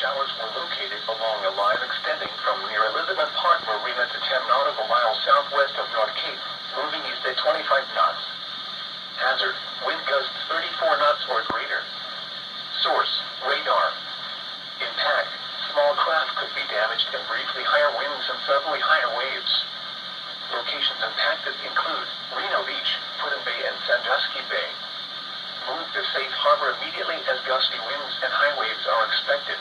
showers were located along a line extending from near Elizabeth Park Marina to 10 nautical miles southwest of North Cape, moving east at 25 knots. Hazard, wind gusts 34 knots or greater. Source, radar. Impact, small craft could be damaged and briefly higher winds and suddenly higher waves. Locations impacted include Reno Beach, Putin Bay and Sandusky Bay. Move to safe harbor immediately as gusty winds and high waves are expected.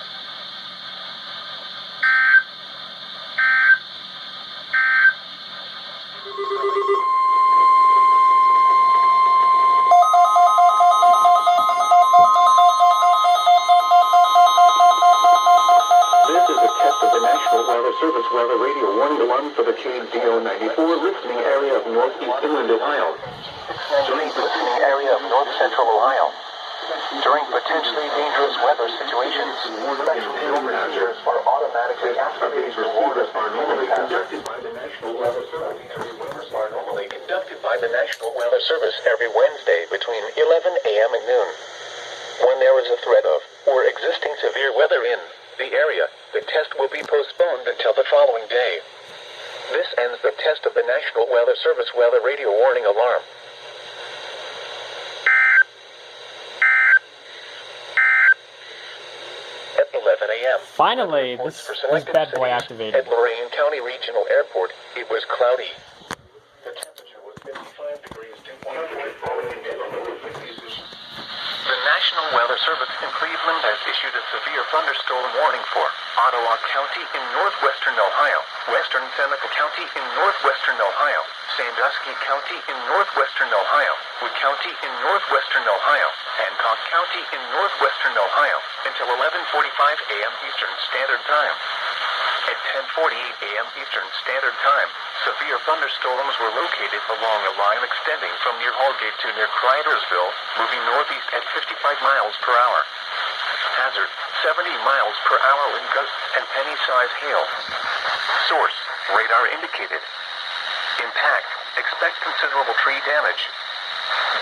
This is a test of the National Weather Service weather radio warning alarm for the KDO-94 listening area of northeast inland Ohio. During listening area of north central Ohio. During potentially dangerous weather situations, special field procedures are automatically activated. Receivers are normally conducted by the National Weather Service. Every Wednesday between 11 a.m. and noon. When there is a threat of or existing severe weather in the area, the test will be postponed until the following day. This ends the test of the National Weather Service weather radio warning alarm. At 11 a.m. Finally, this bad boy activated. At Lorain County Regional Airport, it was cloudy. The temperature was 55 degrees, 2.5. The National Weather Service in Cleveland has issued a severe thunderstorm warning for Ottawa County in northwestern Ohio, western Seneca County in northwestern Ohio, Sandusky County in northwestern Ohio, Wood County in northwestern Ohio, Hancock County in northwestern Ohio, until 11:45 a.m. Eastern Standard Time. At 10:48 a.m. Eastern Standard Time, severe thunderstorms were located along a line extending from near Hallgate to near Cridersville, moving northeast at 55 miles per hour. Hazard, 70 miles per hour wind gusts and penny-size hail. Source, radar indicated. Impact, expect considerable tree damage.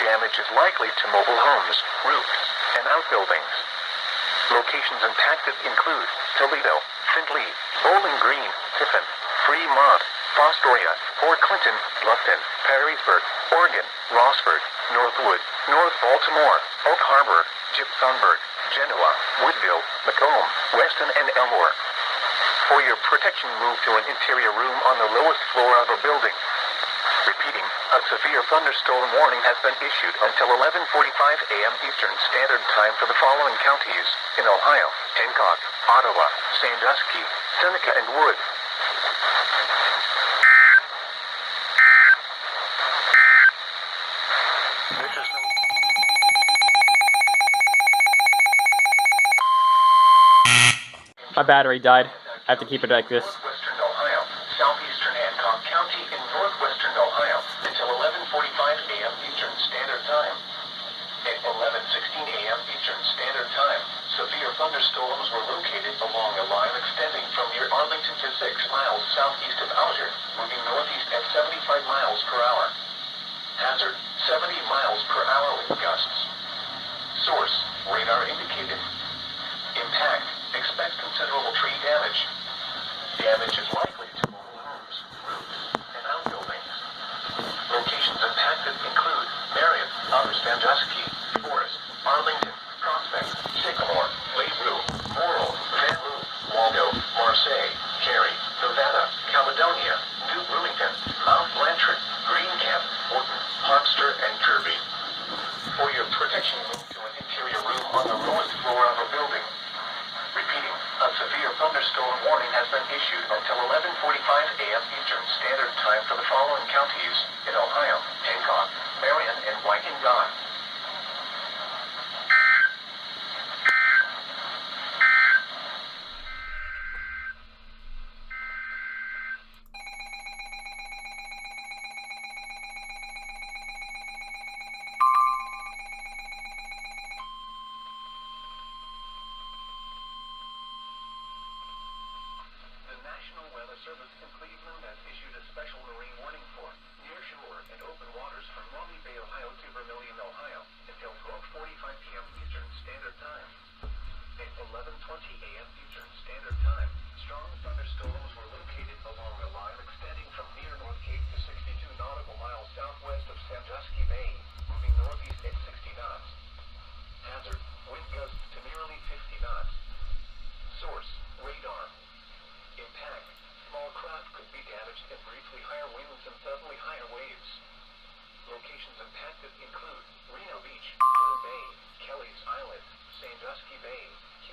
Damage is likely to mobile homes, roofs, and outbuildings. Locations impacted include Toledo, Findlay, Bowling Green, Tiffin, Fremont, Fostoria, Fort Clinton, Bluffton, Perrysburg, Oregon, Rossford, Northwood, North Baltimore, Oak Harbor, Gibsonburg, Genoa, Woodville, Macomb, Weston, and Elmore. For your protection, move to an interior room on the lowest floor of a building. Repeating, a severe thunderstorm warning has been issued until 11:45 a.m. Eastern Standard Time for the following counties in Ohio: Hancock, Ottawa, Sandusky, Seneca, and Wood. My battery died. I have to keep it like this. Northwestern Ohio, southeastern Hancock County in northwestern Ohio until 11:45 a.m. Eastern Standard Time. At 11:16 a.m. Eastern Standard Time, severe thunderstorms were located along a line extending from near Arlington to 6 miles southeast of Alger, moving northeast at 75 miles per hour. Hazard, 70 miles per hour wind gusts. Source, radar indicated. Impact, expect considerable tree damage. Damage is likely to mobile homes, roofs, and outbuildings. Locations impacted include Marion, Outer Sandusky, Forest, Arlington, Prospect, Sycamore, Lakeview, Laurel, Van Loo, Waldo, Marseille, Cary, Nevada, Caledonia, New Bloomington, Mount Blanchard, Greencamp, Horton, Harpster, and Kirby. For your protection, move to an interior room on the lowest floor of a building. Repeating, a severe thunderstorm warning has been issued until 11:45 a.m. Eastern Standard Time for the following counties in Ohio: Hancock, Marion, and Waukegan. National Weather Service in Cleveland has issued a special marine warning for nearshore and open waters from Maumee Bay, Ohio to Vermilion, Ohio until 12:45 p.m. Eastern Standard Time. At 11:20 a.m. Eastern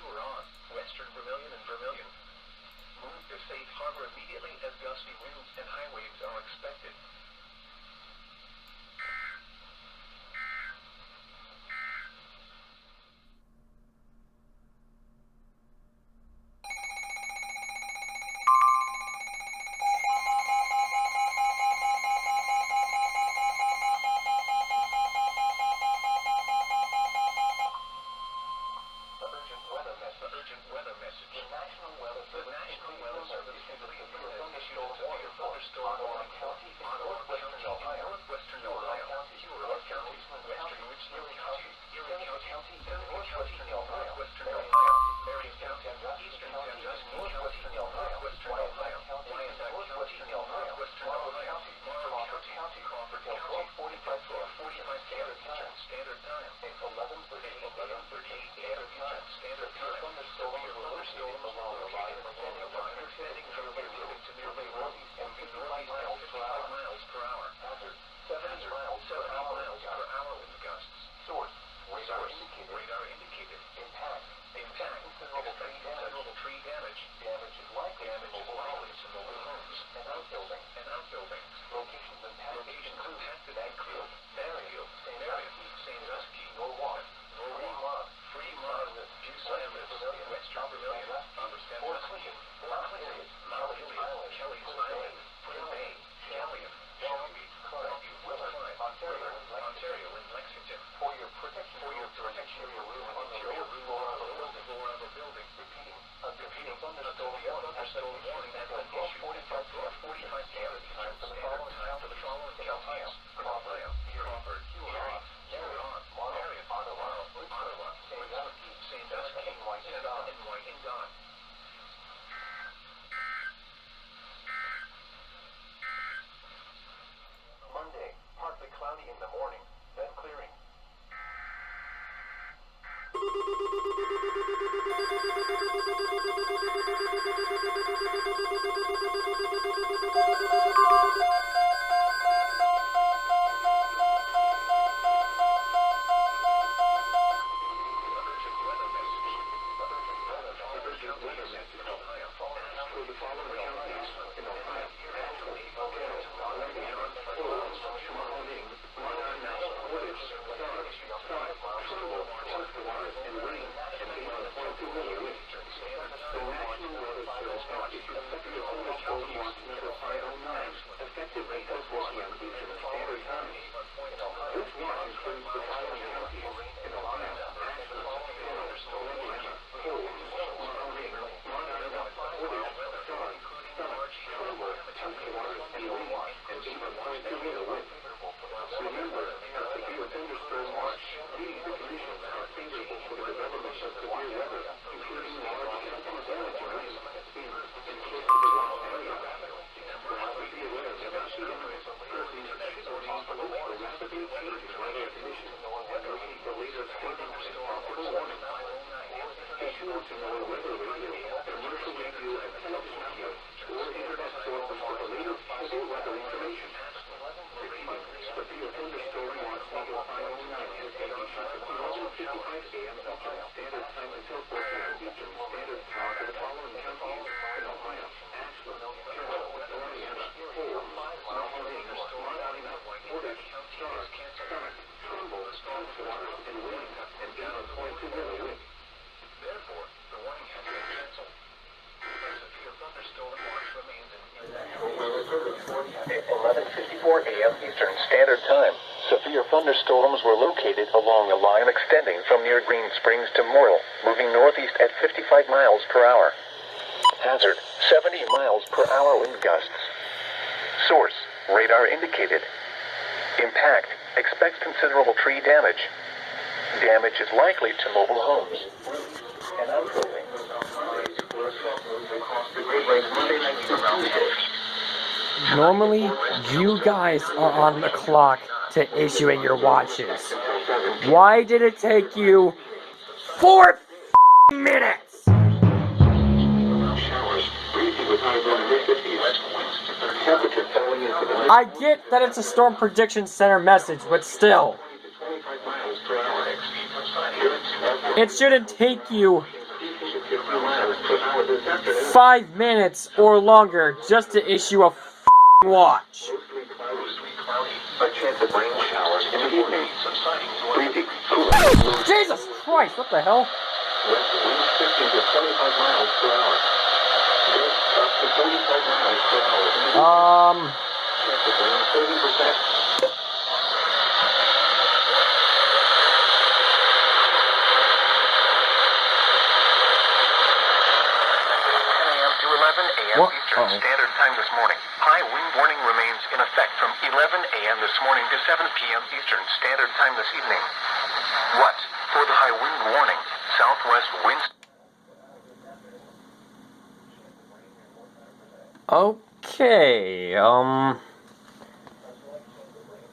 Huron, western Vermilion and Vermilion. Move to safe harbor immediately as gusty winds and high waves are expected. Urgent weather message. The National Weather Service issued a severe thunderstorm warning for Ottawa County in northwestern Ohio, Huron County, western Richland County, Erie County, northwestern Ohio, Marion County, eastern Sandusky County, northwestern Ohio, Wyandotte County, northwestern Ohio, Marshall County, Crawford County, 45 Standard Time. It's 11:38 Standard Time. Thunderstorms along the line extending from northeast to nearly northeast and 55 miles per hour. Hazard 70 miles per hour wind gusts. Source radar indicated. Impact considerable tree damage. Damage is likely to mobile homes and outbuildings. Locations impacted include Marion, Sandusky, Norwalk, Fremont, Bucyrus, Western Vermilion, Upper Sandusky, Mount Hilliard, Kelly's Island, Prin Bay, Callion, Shelby, Clarkview, Willard, Ontario, and Lexington. For your protection, interior room on the floor of a building. Repeating thunderstorm warning has been issued at 45 Standard Time for the following counties: Crawford, Huron, Marion, Ottawa, Sandusky, and Wyandotte. Monday, partly cloudy in the morning, then clearing. Therefore, the warning has been canceled. A severe thunderstorm watch remains in 11:54 a.m. Eastern Standard Time. Severe thunderstorms were located along a line extending from near Green Springs to Morrill, moving northeast at 55 miles per hour. Hazard, 70 miles per hour wind gusts. Source, radar indicated. Impact, expect considerable tree damage. Damage is likely to mobile homes and outbuildings. Normally, you guys are on the clock to issuing your watches. Why did it take you 4 minutes? I get that it's a Storm Prediction Center message, but still. It shouldn't take you 5 minutes or longer just to issue a f***ing watch. A chance of rain showers in the evening. Breezy, cool. Jesus Christ, what the hell? Winds 15 to 25 miles per hour. Gusts up to 45 miles per hour in the evening. Chance of rain 30%. 11 a.m. What? Eastern Standard Time this morning. High wind warning remains in effect from 11 a.m. this morning to 7 p.m. Eastern Standard Time this evening. What? For the high wind warning, southwest winds. Okay,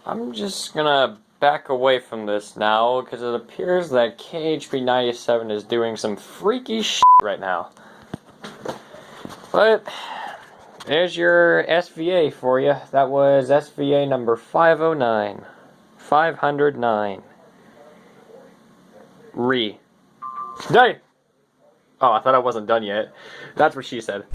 I'm just gonna back away from this now because it appears that KHP97 is doing some freaky shit right now. But there's your SVA for you. That was SVA number 509. 509. Done! Oh, I thought I wasn't done yet. That's what she said.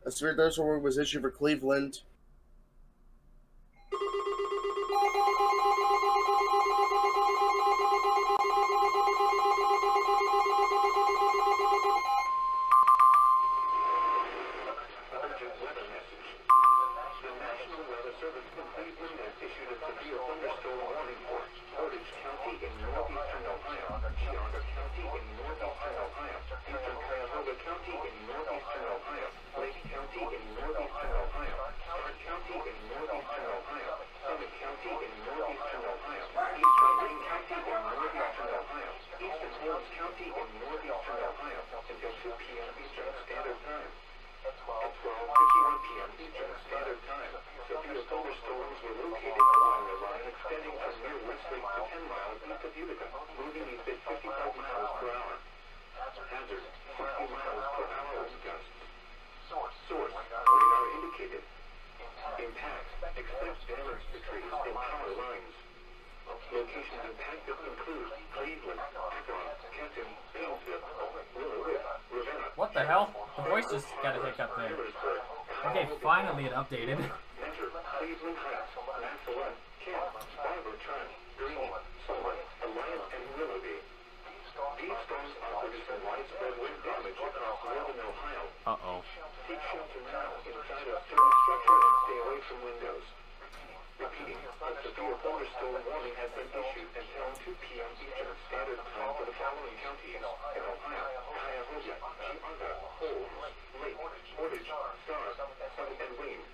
A severe thunderstorm warning was issued for Cleveland. What the hell? The voice just got a hiccup there. Okay, finally it updated. Uh-oh. Take shelter now inside a certain structure and stay away from windows. Repeating, a severe thunderstorm warning has been issued until 2 p.m. Eastern Standard Time for the following counties in Ohio: Cuyahoga, Geauga, Holmes, Lake, Portage, Starr, Sun, and Wayne.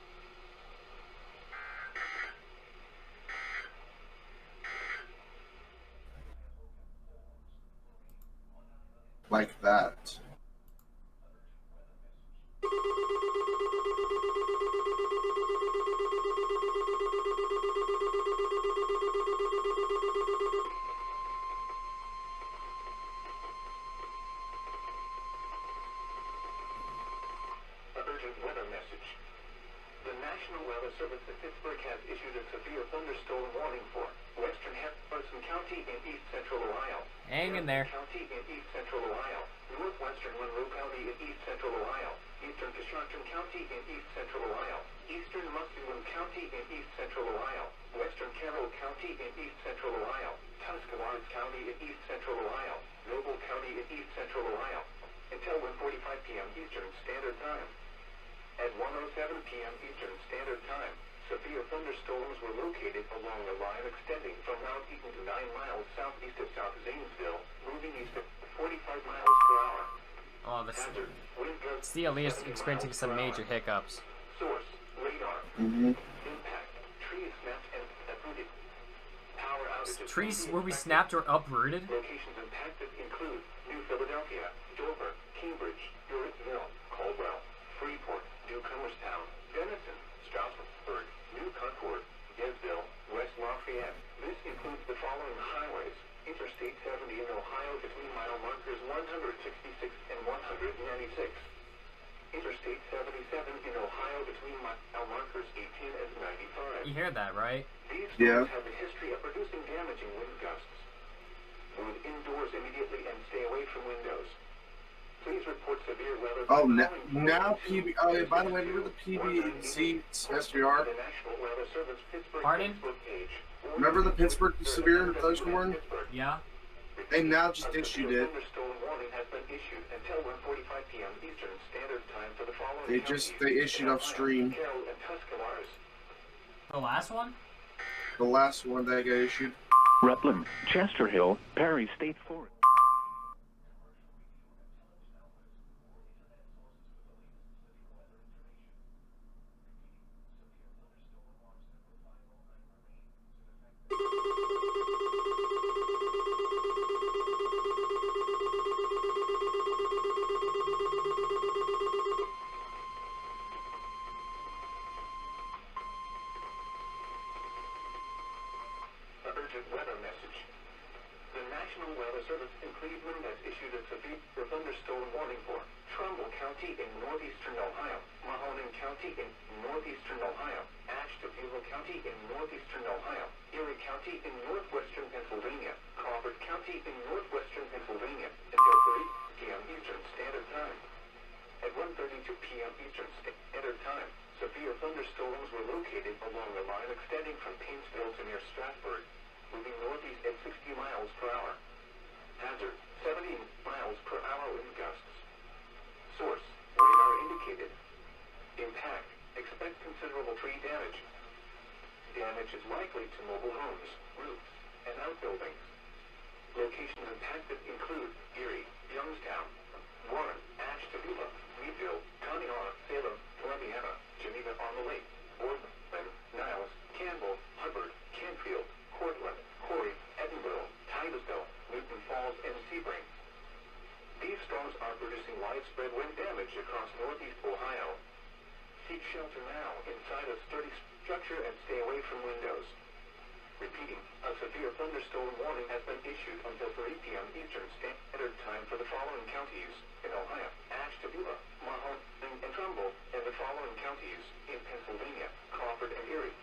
Like that. Urgent weather message. The National Weather Service in Pittsburgh has issued a severe thunderstorm warning for Western Harrison County in east central Ohio. Hang in there. County in east central Ohio. Northwestern Monroe County in east central Ohio. Eastern Coshocton County in east central Ohio. Eastern Muskegon County in east central Ohio. Western Carroll County in east central Ohio. Tuscarawas County in east central Ohio. Noble County in east central Ohio. Until 1:45 p.m. Eastern Standard Time. At 1:07 p.m. Eastern Standard Time, severe thunderstorms were located along the line extending from Mount Eaton to 9 miles southeast of South Zanesville, moving east at 45 miles per hour. Oh, this Hazard, wind gusts CLE is 70 experiencing miles some per major hour. hiccups. Source, radar. Mm-hmm. Impact, trees snapped and uprooted. Power outages. Trees can be will be expected. snapped or uprooted? Locations impacted include New Philadelphia, Dover, Cambridge, Yorkville, Caldwell, Freeport, Newcomerstown, Denison, Strasburg, New Concord, Yetteville, West Lafayette. This includes the following highways: Interstate 70 in Ohio between mile markers 166 and 196. Interstate 77 in Ohio between mile markers 18 and 95. You hear that, right? These Yeah. storms have a history of producing damaging wind gusts. Move indoors immediately and stay away from windows. Please report severe weather. Oh, by now, calling now 412 PB. Oh, by the way, remember the PBC SVR? The National Weather Service Pittsburgh Pardon? Facebook page. Remember the Pittsburgh severe thunderstorm? Yeah? They now just issued it. Thunderstorm warning has been issued until 1:45 p.m. Eastern Standard Time for the following They counties: issued Ohio, upstream. Carroll, and Tuscarawas. The last one? The last one that got issued. Rutland, Chester Hill, Perry State Forest. Urgent weather message. The National Weather Service in Cleveland has issued a severe thunderstorm warning for Trumbull County in northeastern Ohio, Mahoning County in northeastern Ohio, Ashtabula County in northeastern Ohio, Erie County in northwestern Pennsylvania, Crawford County in northwestern Pennsylvania, until 3 p.m. Eastern Standard Time. At 1:32 p.m. Eastern Standard Time, severe thunderstorms were located along the line extending from Painesville to near Stratford, moving northeast at 60 miles per hour. Hazard, 70 miles per hour wind gusts. Source, radar indicated. Impact, expect considerable tree damage. Damage is likely to mobile homes, roofs, and outbuildings. Locations impacted include Erie, Youngstown, Warren, Ashtabula, Meadville, Conneaut, Salem, Columbiana, Geneva-on-the-Lake, Boardman, Niles, Campbell, Hubbard, Canfield, Cortland, Corey, Edinburgh, Titusville, Newton Falls, and Sebring. These storms are producing widespread wind damage across northeast Ohio. Seek shelter now inside a sturdy structure and stay away from windows. Repeating, a severe thunderstorm warning has been issued until 3 p.m. Eastern Standard Time for the following counties in Ohio: Ashtabula, Mahoning, and Trumbull, and the following counties in Pennsylvania: Crawford and Erie.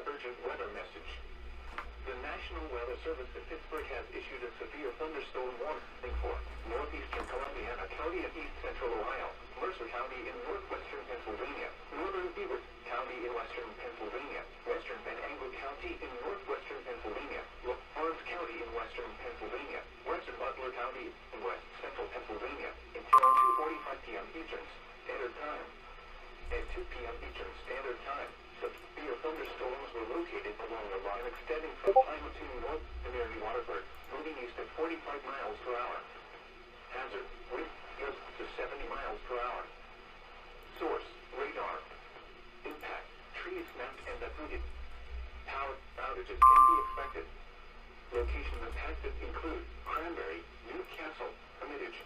Urgent weather message. The National Weather Service in Pittsburgh has issued a severe thunderstorm warning for northeastern Columbiana County in east central Ohio, Mercer County in northwestern Pennsylvania, northern Beaver County in western Pennsylvania, western Van Angel County in northwestern Pennsylvania, Lawrence County in western Pennsylvania, western Butler County in west central Pennsylvania, until 2:45 p.m. Eastern Standard Time. At 2 p.m. Eastern Standard Time, severe thunderstorms were located along the line extending from Pymatuning north to near New Waterford, moving east at 45 miles per hour. Hazard, wind gusts to 70 miles per hour. Source, radar. Impact, trees snapped and uprooted. Locations impacted include Cranberry, Newcastle, Hermitage,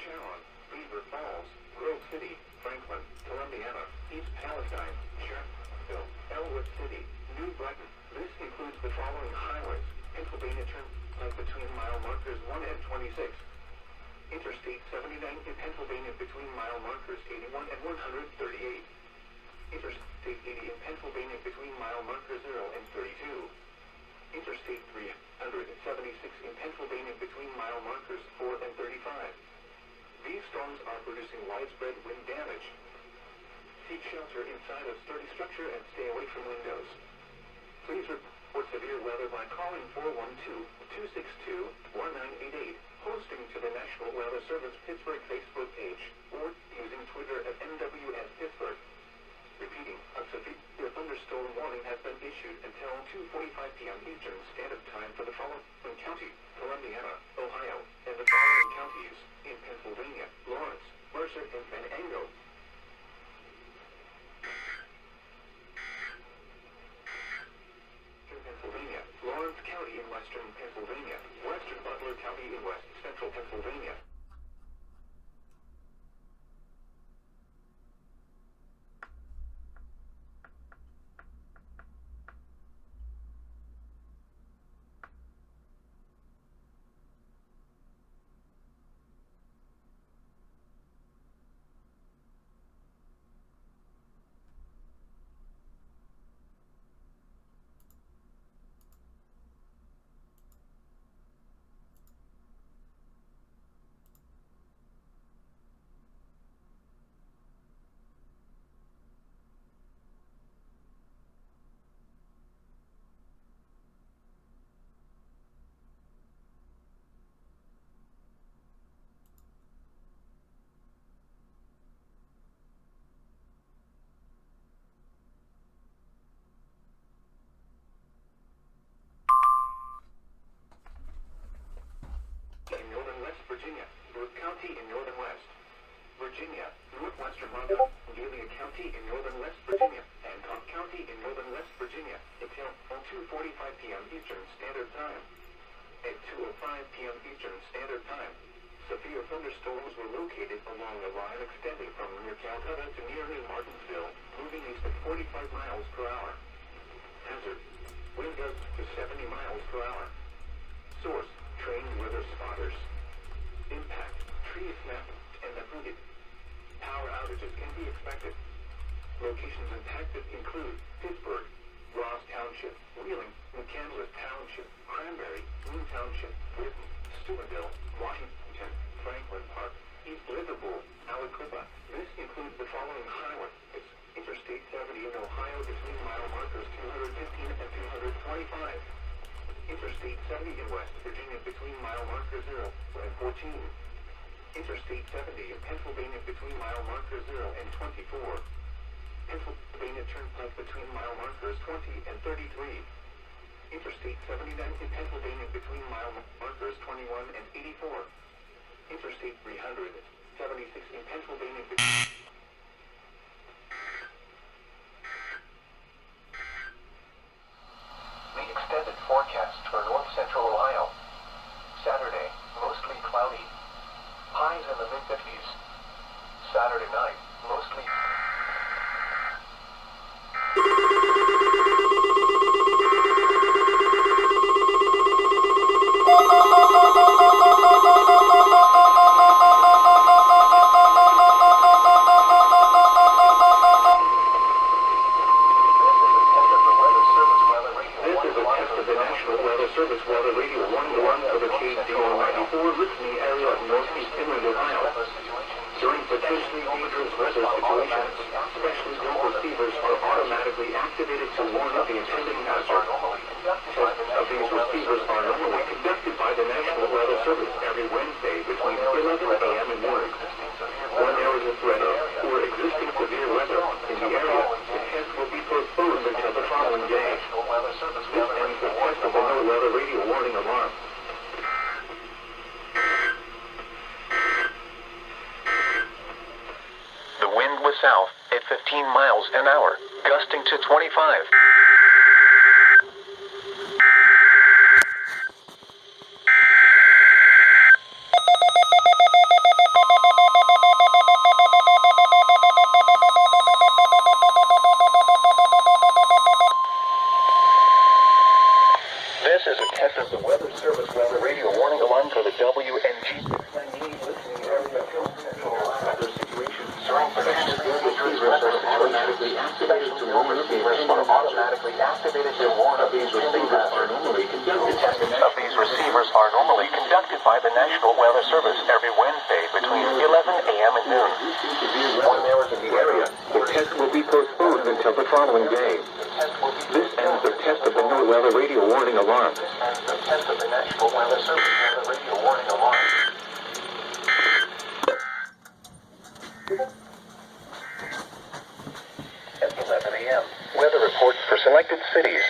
Sharon, Beaver Falls, Grove City, Franklin, Columbiana, East Palestine, Sharpeville, Elwood City, New Brighton. This includes the following highways: Pennsylvania Turnpike between mile markers 1 and 26. Interstate 79 in Pennsylvania between mile markers 81 and 138. Interstate 80 in Pennsylvania between mile markers 0 and 32. Interstate 376 in Pennsylvania between mile markers 4 and 35. These storms are producing widespread wind damage. Seek shelter inside a sturdy structure and stay away from windows. Please report severe weather by calling 412-262-1988, hosting to the National Weather Service Pittsburgh Facebook page, or using Twitter at NWS Pittsburgh. Repeating, a severe thunderstorm warning has been issued until 2:45 p.m. Eastern Standard Time for the following county: Columbiana, Ohio, and the following counties in Pennsylvania: Lawrence, Mercer, and Venango. Pennsylvania, Lawrence County in western Pennsylvania, western Butler County in west central Pennsylvania. Virginia, Burke County in northern west Virginia, northwestern Montgomery, Delia County in northern west Virginia, Hancock County in northern west Virginia, until 2:45 p.m. Eastern Standard Time. At 2:05 p.m. Eastern Standard Time, severe thunderstorms were located along a line extending from near Calcutta to near New Martinsville, moving east at 45 miles per hour. Hazard: wind gusts to 70 miles per hour. Source: trained weather spotters. Impact: trees snapped and uprooted. Power outages can be expected. Locations impacted include Pittsburgh, Ross Township, Wheeling, McCandless Township, Cranberry, Boone Township, Britain, Steubenville, Washington, Franklin Park, East Liverpool, Aliquippa. This includes the following highways: Interstate 70 in Ohio between mile markers 215 and 225. Interstate 70 in West Virginia between mile markers 0 and 14. Interstate 70 in Pennsylvania between mile markers 0 and 24. Pennsylvania Turnpike between mile markers 20 and 33. Interstate 79 in Pennsylvania between mile markers 21 and 84. Interstate 376 in Pennsylvania between... The extended forecast for north central Ohio. Saturday, mostly cloudy. Highs in the mid-50s. Saturday night, mostly... south at 15 miles an hour, gusting to 25. Service weather radio warning alarm for the WNG 698 listening area. Weather situation. During predictions, automatically activated to warn receivers are automatically activated to warn of these receivers are normally conducted. Testing of these receivers are normally conducted by the National Weather Service every Wednesday between 11 a.m. and noon. When there is in the area, the test will be postponed until the following day. This ends the test of the new weather radio warning alarm. This ends the test of the National Weather Service weather radio warning alarm. At 11 a.m. Weather reports for selected cities.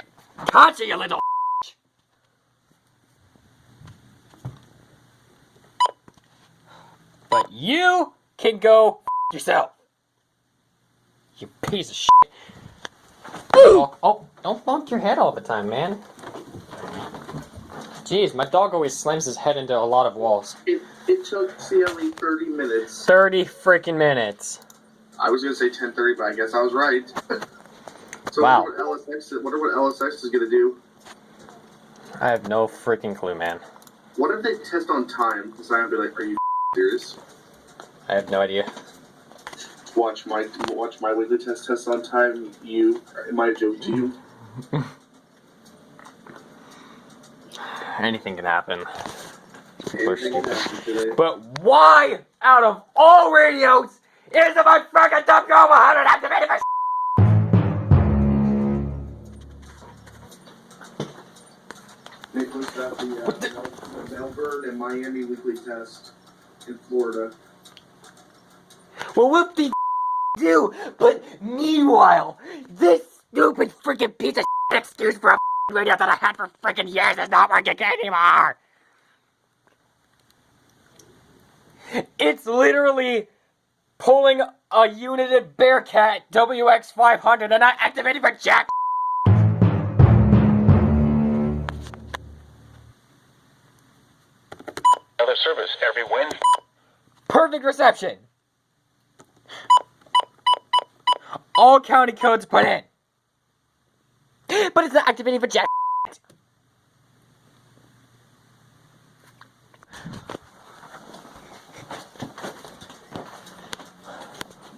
Gotcha, you little But you can go yourself. You piece of shit. Oh, don't bump your head all the time, man. Jeez, my dog always slams his head into a lot of walls. It took CLE 30 minutes. 30 freaking minutes. I was going to say 10:30, but I guess I was right. So Wow. I wonder what LSX is going to do. I have no freaking clue, man. What if they test on time? Because I'm going to be like, are you serious? I have no idea. Watch my weekly test on time. Am I a joke to you? Anything can happen. People are Anything can stupid. happen today. But why, out of all radios, isn't my freaking WCO 100 activated for Nicholas got the Melbourne and Miami weekly test in Florida. Well, what the do? But meanwhile, this stupid freaking piece of excuse for a radio that I had for freaking years is not working anymore. It's literally pulling a United Bearcat WX500 and not activating for jack. Weather service every Wednesday. Perfect reception. All county codes put in. But it's not activating for jack.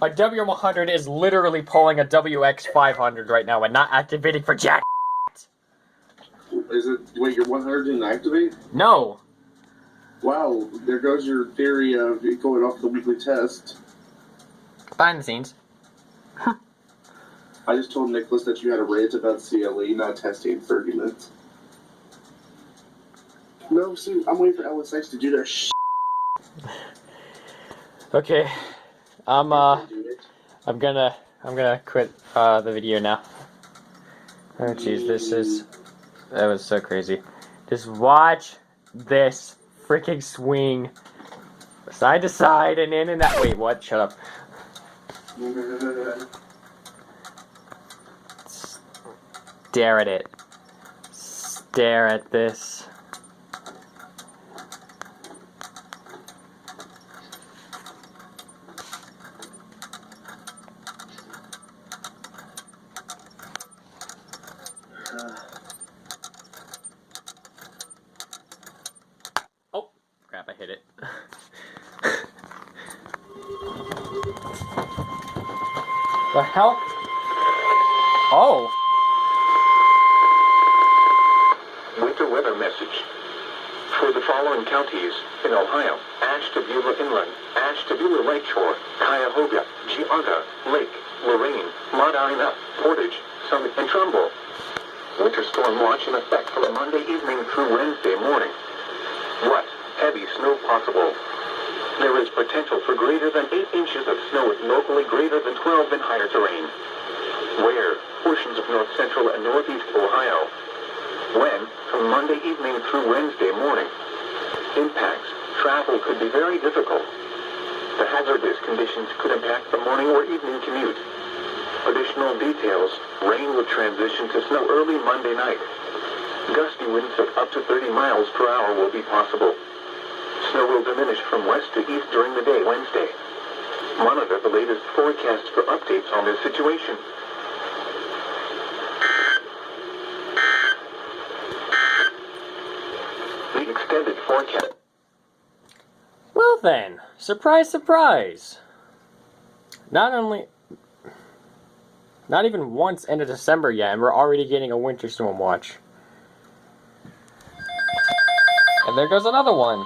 My W100 is literally pulling a WX500 right now and not activating for jack. Is it? Wait, your 100 didn't activate? No. Wow, there goes your theory of it going off the weekly test. Behind the scenes. I just told Nicholas that you had a rant about CLE not testing in 30 minutes. No, see, I'm waiting for LSX to do their shit. Okay. I'm gonna quit the video now. Oh jeez, that was so crazy. Just watch this freaking swing side to side and in and out. Wait, what? Shut up. Stare at it. Stare at this. Oh, crap, I hit it. The hell? Oh. Winter weather message. For the following counties in Ohio: Ashtabula Inland, Ashtabula Lakeshore, Cuyahoga, Geauga, Lake, Lorraine, Medina, Portage, Summit, and Trumbull. Winter storm watch in effect from Monday evening through Wednesday morning. What? Heavy snow possible. There is potential for greater than 8 inches of snow with locally greater than 12 in higher terrain. Where? Portions of north central and northeast Ohio. When? From Monday evening through Wednesday morning. Impacts. Travel could be very difficult. The hazardous conditions could impact the morning or evening commute. Additional details. Rain will transition to snow early Monday night. Gusty winds of up to 30 miles per hour will be possible. Snow will diminish from west to east during the day Wednesday. Monitor the latest forecasts for updates on this situation. extended forecast. Well then, surprise, surprise. Not even once into December yet, and we're already getting a winter storm watch. And there goes another one.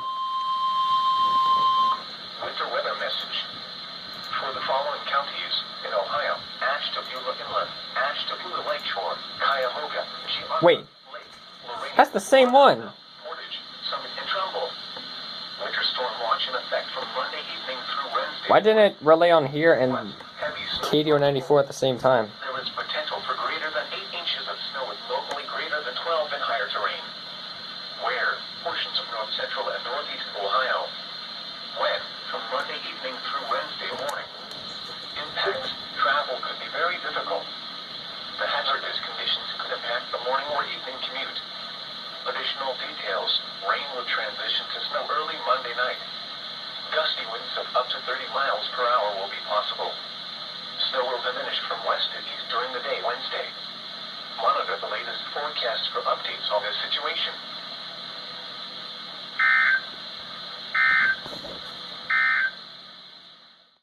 Winter weather message. For the following counties in Ohio: Ashtabula Inlet, Ashtabula Lakeshore, Cuyahoga, Geauga, Wait, Lake, Lorraine, that's the same one. Portage, Summit, and Trumbull. Winter storm watch in effect from Monday evening through Wednesday. Why didn't it relay on here and Heavy snow. KDO 94 at the same time? There is potential for greater than 8 inches of snow with locally greater than 12 in higher terrain. Where? Portions of north central and northeast Ohio. When? From Monday evening through Wednesday morning. Impacts. Travel could be very difficult. The hazardous conditions could impact the morning or evening commute. Additional details. Rain will transition to snow early Monday night. Gusty winds of up to 30 miles per hour will be possible. Snow will diminish from west to east during the day Wednesday. Monitor the latest forecasts for updates on this situation.